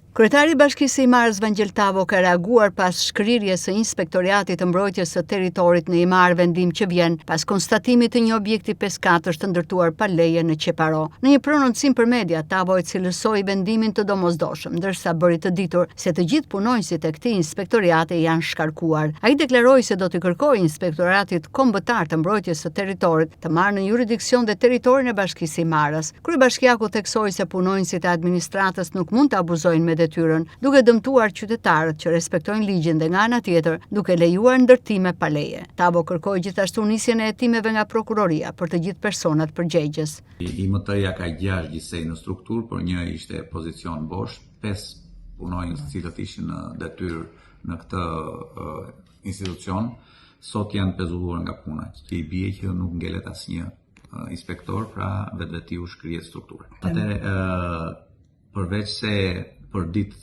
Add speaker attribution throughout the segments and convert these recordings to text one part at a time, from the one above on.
Speaker 1: Kryetari i Bashkisë së Imarës Vangjel Tavo ka reaguar pas shkrirjes së Inspektoratit të Mbrojtjes së Territorit në Imar, vendim që vjen pas konstatimit të një objekti peskatësh të ndërtuar pa leje në Qeparo. Në një prononcim për media, Tavo e cilësoi vendimin të domosdoshëm, ndërsa bëri të ditur se të gjithë punonjësit e këtij inspektorati janë shkarkuar. Ai deklaroi se do të kërkojë Inspektoratit Kombëtar të Mbrojtjes së Territorit të marrë në jurisdiksion dhe territorin e Bashkisë së Imarës. Kryebashkiaku theksoi se punonjësit e administratës nuk mund të abuzojnë me detyrën, duke dëmtuar qytetarët që respektojnë ligjin dhe nga ana tjetër duke lejuar ndërtime pa leje. Tavo kërkoi gjithashtu nisjen e hetimeve nga prokuroria për të gjithë personat përgjegjës.
Speaker 2: IMT-ja ka 6 gjysej në strukturë, por një ishte pozicion bosh, 5 punonjës të cilët ishin në detyrë në këtë institucion, sot janë pezulluar nga puna. I bie që nuk ngelet asnjë inspektor, pra vetvetiu shkrihet strukturë. Atëherë, përveç se për ditë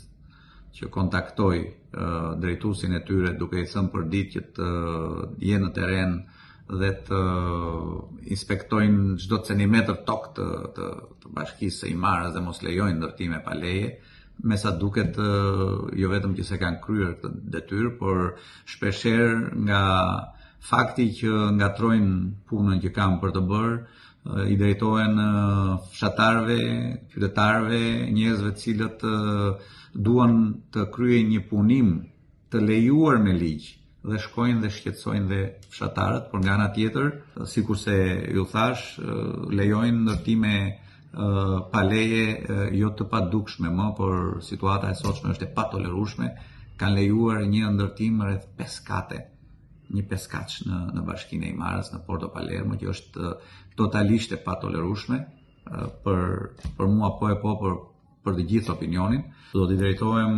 Speaker 2: që kontaktoj drejtuesin e tyre duke i thënë për ditë që të jenë në teren dhe të inspektojnë çdo centimetër tokë të Bashkisë së Imarës dhe mos lejojnë ndërtime pa leje, me sa duket jo vetëm që se kanë kryer këtë detyrë, por shpeshherë nga fakti që ngatrojnë punën që kanë për të bërë, i drejtohen fshatarëve, qytetarëve, njerëzve të cilët duan të kryejnë një punim të lejuar me ligj dhe shkojnë dhe shqetësojnë dhe fshatarët, por nga ana tjetër, sikurse ju thash, lejojnë ndërtime pa leje jo të padukshme më, por situata e sotshme është e patolerueshme. Kanë lejuar një ndërtim rreth peskate, një peskatsh në Bashkinë e Imarës, në Porto Palermo, që është totalisht e patolerueshme për mua për të gjithë opinionin. Do t'i drejtohem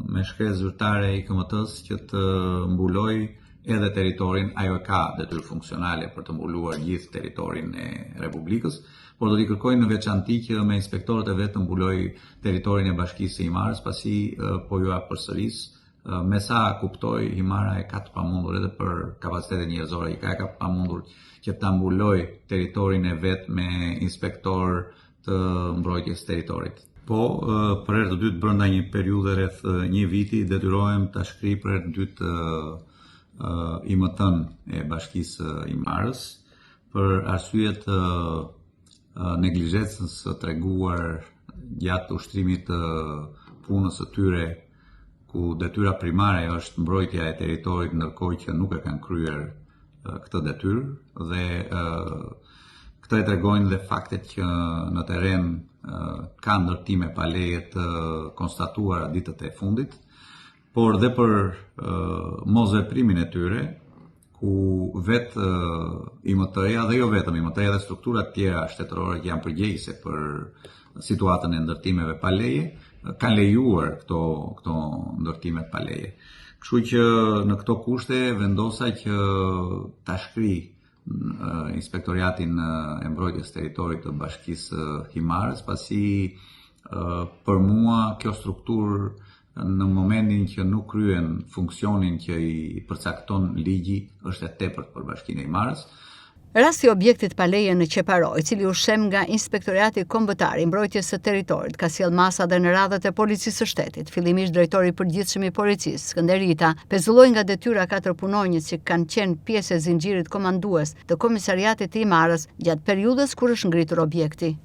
Speaker 2: me shkresë zyrtare i KMT-s që të mbuloj edhe territorin, ajo ka detyrë funksionale për të mbuluar gjithë territorin e Republikës, por do t'i kërkoj në veçanti që me inspektorët e vet të mbuloj territorin e Bashkisë së Imarës, pasi po ju përsëris. Me sa kuptoj, Imara e ka të pamundur edhe për kapacitetin njerëzor, i ka pamundur që ta mbuloj territorin e vet me inspektor të mbrojtjes territorit. Po, për herë të dytë brenda një periudhe rreth një viti detyrohem ta shkrij për herë të dytë IMT-n e Bashkisë së Imarës për arsye të neglizhencës së treguar gjatë ushtrimit të punës së tyre, ku detyra primare është mbrojtja e territorit, ndërkohë që nuk e kanë kryer këtë detyrë, dhe këtë e tregojnë dhe faktet që në teren ka ndërtime pa leje të konstatuara ditët e fundit, por dhe për mosveprimin e tyre, ku vetë IMT-ja dhe jo vetëm IMT-ja dhe strukturat tjera shtetërore që janë përgjegjëse për situatën e ndërtimeve pa leje, kanë lejuar këto ndërtimet pa leje. Kështu që në këto kushte vendosa që ta shkrij Inspektoratin e Mbrojtjes Territorit të Bashkisë së Imarës, pasi për mua kjo strukturë në momentin që nuk kryen funksionin që i përcakton ligji është e tepërt për Bashkinë e Imarës.
Speaker 1: Rasti i objektit pa leje në Qeparo, i cili u shem nga Inspektorati Kombëtar i Mbrojtjes së Territorit, ka sjell masa dhe në radhët e Policisë së Shtetit. Fillimisht drejtori i përgjithshëm i policisë, Skënder Rita, pezulloi nga detyra 4 punonjës që kanë qenë pjesë e zinxhirit komandues të Komisariatit të Imarës gjatë periudhës kur është ngritur objekti.